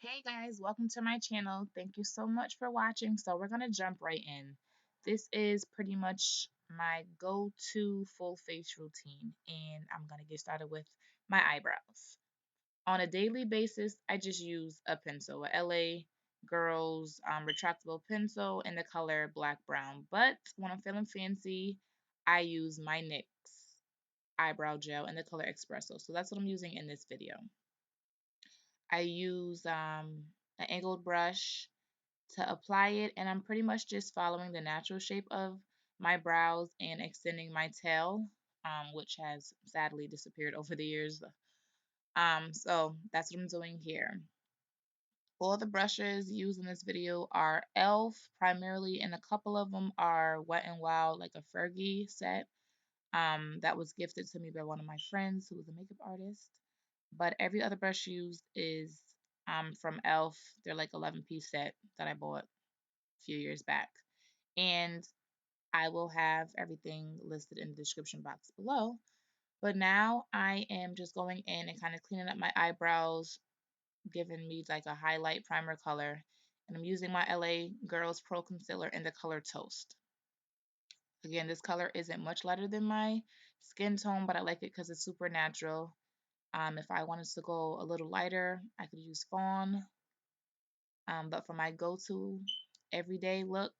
Hey guys, welcome to my channel. Thank you so much for watching. So we're going to jump right in. This is pretty much my go-to full face routine, and I'm going to get started with my eyebrows. On a daily basis, I just use a pencil, a LA Girls retractable pencil in the color black brown. But when I'm feeling fancy, I use my NYX eyebrow gel in the color Espresso. So that's what I'm using in this video. I use an angled brush to apply it, and I'm pretty much just following the natural shape of my brows and extending my tail, which has sadly disappeared over the years. So that's what I'm doing here. All the brushes used in this video are e.l.f. primarily, and a couple of them are Wet n Wild, like a Fergie set. That was gifted to me by one of my friends who was a makeup artist. But every other brush used is from e.l.f. They're like 11-piece set that I bought a few years back. And I will have everything listed in the description box below. But now I am just going in and kind of cleaning up my eyebrows, giving me like a highlight primer color. And I'm using my LA Girls Pro Concealer in the color Toast. Again, this color isn't much lighter than my skin tone, but I like it because it's super natural. If I wanted to go a little lighter, I could use Fawn. But for my go-to everyday look,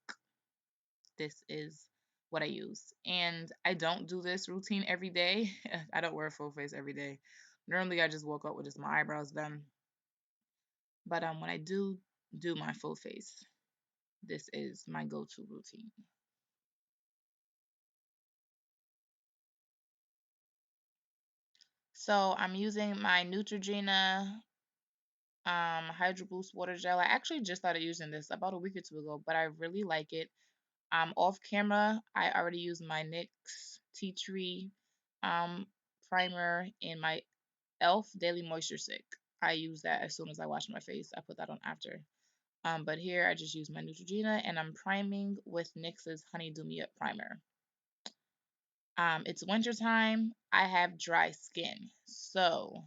this is what I use. And I don't do this routine every day. I don't wear a full face every day. Normally, I just woke up with just my eyebrows done. But when I do my full face, this is my go-to routine. So I'm using my Neutrogena Hydro Boost water gel. I actually just started using this about a week or two ago, but I really like it. Off camera, I already used my NYX Tea Tree um, primer and my e.l.f. Daily Moisture Stick. I use that as soon as I wash my face. I put that on after. But here I just use my Neutrogena, and I'm priming with NYX's Honey Dew Me primer. It's winter time. I have dry skin, so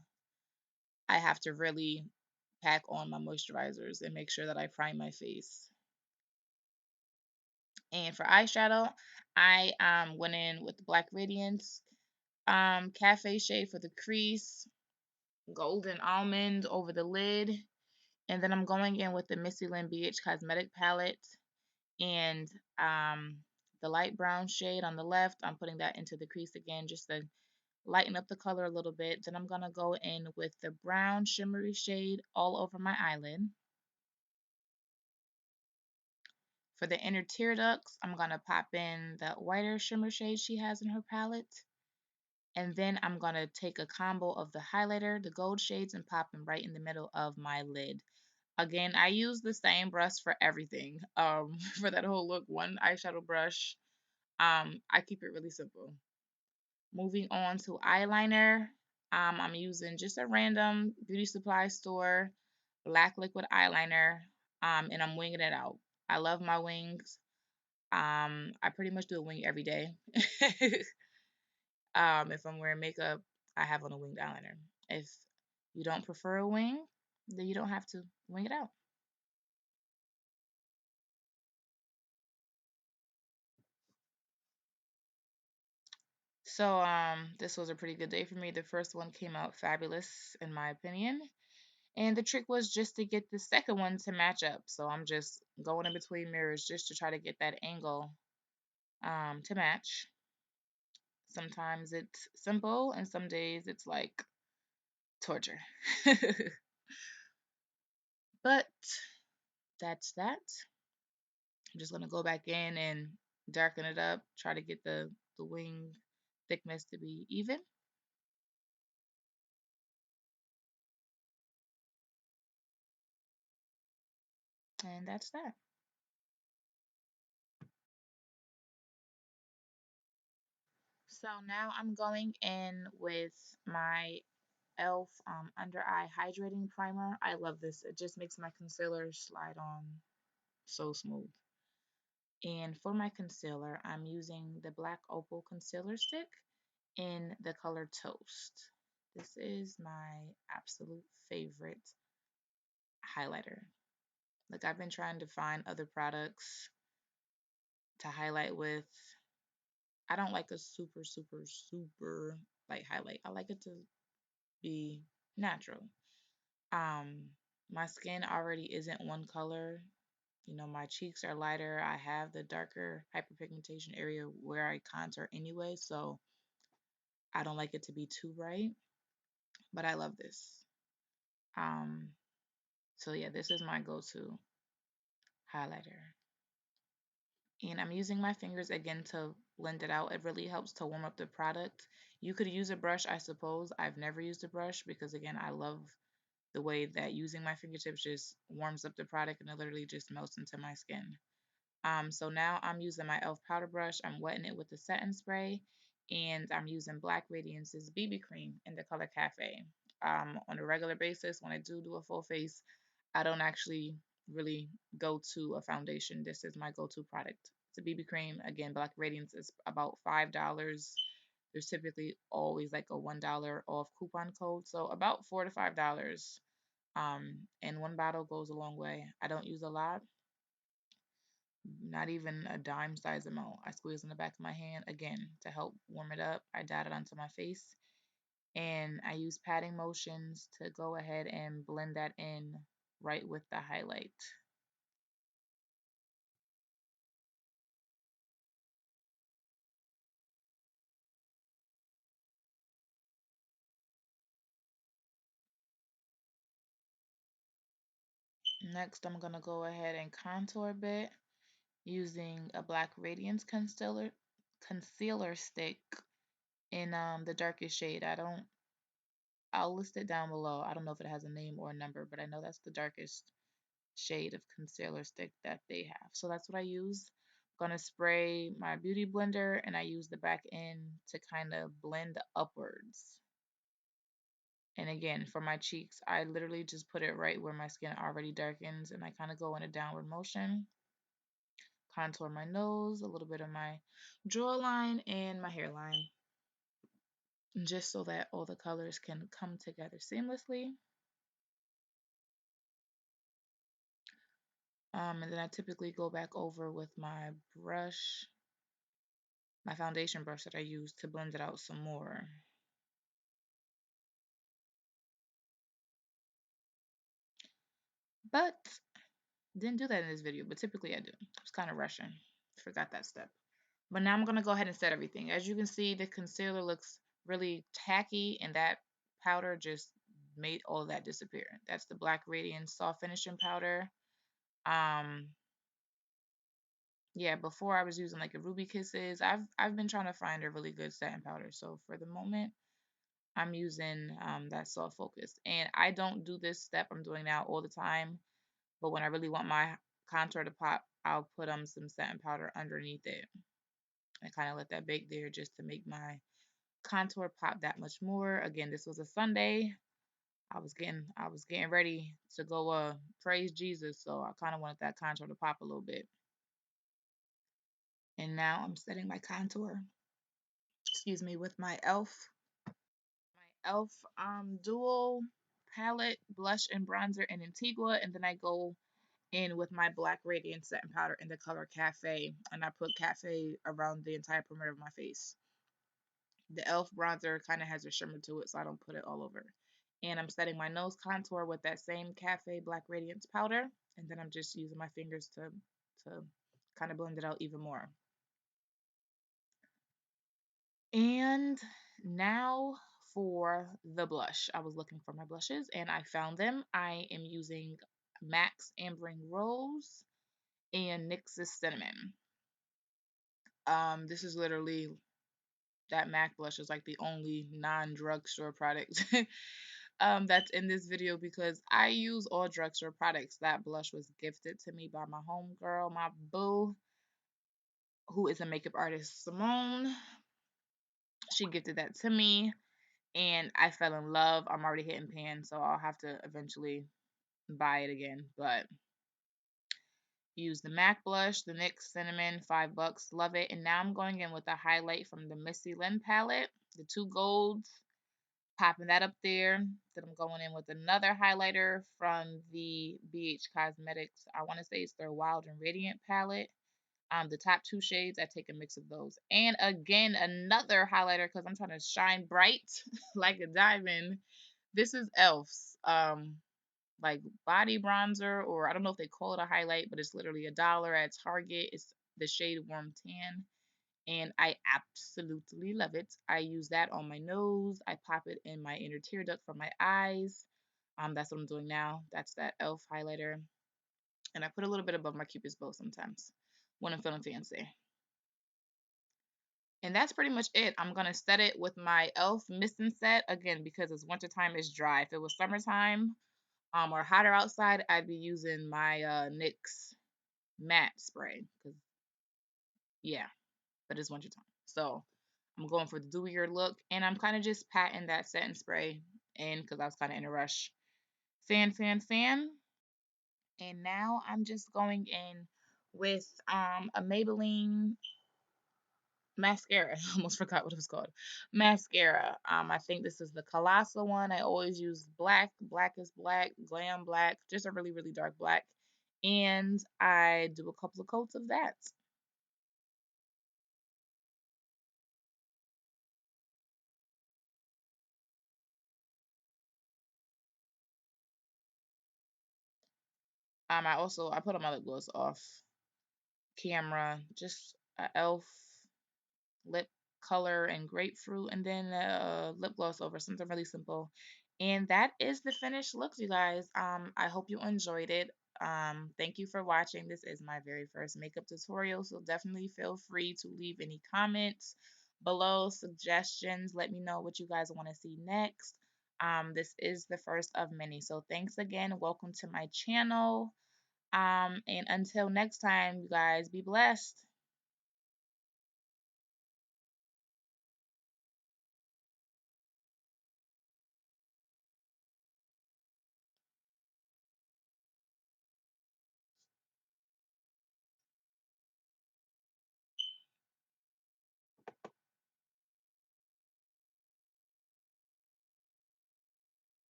I have to really pack on my moisturizers and make sure that I prime my face. And for eyeshadow, I went in with the Black Radiance Cafe shade for the crease, Golden Almond over the lid, and then I'm going in with the Missy Lynn BH Cosmetic palette and the light brown shade on the left. I'm putting that into the crease again just to lighten up the color a little bit. Then I'm going to go in with the brown shimmery shade all over my eyelid. For the inner tear ducts, I'm going to pop in the whiter shimmer shade she has in her palette. And then I'm going to take a combo of the highlighter, the gold shades, and pop them right in the middle of my lid. Again, I use the same brush for everything. For that whole look, one eyeshadow brush. I keep it really simple. Moving on to eyeliner. I'm using just a random beauty supply store black liquid eyeliner, and I'm winging it out. I love my wings. I pretty much do a wing every day. If I'm wearing makeup, I have on a winged eyeliner. If you don't prefer a wing, then you don't have to wing it out. So this was a pretty good day for me. The first one came out fabulous in my opinion. And the trick was just to get the second one to match up. So I'm just going in between mirrors just to try to get that angle to match. Sometimes it's simple and some days it's like torture. But that's that. I'm just gonna go back in and darken it up, try to get the wing thickness to be even. And that's that. So now I'm going in with my e.l.f. Under Eye Hydrating Primer. I love this. It just makes my concealer slide on so smooth. And for my concealer, I'm using the Black Opal Concealer Stick in the color Toast. This is my absolute favorite highlighter. Like, I've been trying to find other products to highlight with. I don't like a super, super, super light highlight. I like it to be natural. Um, my skin already isn't one color. You know, my cheeks are lighter. I have the darker hyperpigmentation area where I contour anyway, so I don't like it to be too bright, but I love this. Um, so yeah, this is my go-to highlighter. And I'm using my fingers again to blend it out. It really helps to warm up the product. You could use a brush, I suppose. I've never used a brush because, again, I love the way that using my fingertips just warms up the product and it literally just melts into my skin. So now I'm using my e.l.f. powder brush. I'm wetting it with the setting spray, and I'm using Black Radiance's BB cream in the color Cafe. On a regular basis, when I do a full face, I don't actually really go to a foundation. This is my go-to product. It's a BB cream. Again, Black Radiance is about $5. There's typically always like a $1 off coupon code, so about $4 to $5. And one bottle goes a long way. I don't use a lot, not even a dime size amount. I squeeze in the back of my hand again to help warm it up. I dot it onto my face, and I use patting motions to go ahead and blend that in right with the highlight. Next, I'm going to go ahead and contour a bit using a Black Radiance concealer stick in the darkest shade. I'll list it down below. I don't know if it has a name or a number, but I know that's the darkest shade of concealer stick that they have. So that's what I use. I'm gonna spray my beauty blender, and I use the back end to kind of blend upwards. And again, for my cheeks, I literally just put it right where my skin already darkens, and I kind of go in a downward motion. Contour my nose, a little bit of my jawline, and my hairline, just so that all the colors can come together seamlessly. And then I typically go back over with my brush, my foundation brush that I use to blend it out some more. But didn't do that in this video, but typically I do. I was kind of rushing. Forgot that step. But now I'm going to go ahead and set everything. As you can see, the concealer looks really tacky, and that powder just made all of that disappear. That's the Black Radiance Soft Finishing Powder. Um, yeah, before I was using like a Ruby Kisses. I've been trying to find a really good setting powder. So for the moment, I'm using that Soft Focus. And I don't do this step I'm doing now all the time. But when I really want my contour to pop, I'll put some setting powder underneath it. I kind of let that bake there just to make my contour pop that much more. Again, this was a Sunday. I was getting ready to go praise Jesus, so I kind of wanted that contour to pop a little bit. And now I'm setting my contour, excuse me, with my e.l.f. Dual Palette Blush and Bronzer in Antigua, and then I go in with my Black Radiance setting powder in the color Cafe, and I put Cafe around the entire perimeter of my face. The e.l.f. bronzer kind of has a shimmer to it, so I don't put it all over. And I'm setting my nose contour with that same Cafe Black Radiance powder, and then I'm just using my fingers to kind of blend it out even more. And now for the blush. I was looking for my blushes and I found them. I am using MAC's Ambering Rose and NYX's Cinnamon. This is literally that MAC blush is like the only non-drugstore product that's in this video because I use all drugstore products. That blush was gifted to me by my homegirl, my boo, who is a makeup artist, Simone. She gifted that to me and I fell in love. I'm already hitting pan, so I'll have to eventually buy it again. But use the MAC blush, the NYX Cinnamon, $5, love it. And now I'm going in with a highlight from the Missy Lynn palette, the two golds. Popping that up there. Then I'm going in with another highlighter from the BH Cosmetics. I want to say it's their Wild and Radiant palette. The top two shades, I take a mix of those. And again, another highlighter because I'm trying to shine bright like a diamond. This is Elf's like body bronzer, or I don't know if they call it a highlight, but it's literally $1 at Target. It's the shade Warm Tan, and I absolutely love it. I use that on my nose. I pop it in my inner tear duct for my eyes. That's what I'm doing now. That's that Elf highlighter, and I put a little bit above my Cupid's bow sometimes when I'm feeling fancy. And that's pretty much it. I'm gonna set it with my Elf Mist and Set again because it's wintertime. It's dry. If it was summertime, or hotter outside, I'd be using my NYX matte spray. Cause yeah, but it's wintertime, so I'm going for the dewier look, and I'm kind of just patting that setting spray in because I was kind of in a rush. Fan, fan, fan, and now I'm just going in with a Maybelline mascara. I almost forgot what it was called. Mascara. I think this is the Colossal one. I always use black. Black is black. Glam black. Just a really, really dark black. And I do a couple of coats of that. I put on my lip gloss off camera. Just a elf lip color and grapefruit, and then lip gloss over something really simple. And that is the finished looks, you guys. I hope you enjoyed it. Thank you for watching. This is my very first makeup tutorial, so definitely feel free to leave any comments below, suggestions. Let me know what you guys want to see next. This is the first of many, so thanks again. Welcome to my channel. And until next time, you guys, be blessed.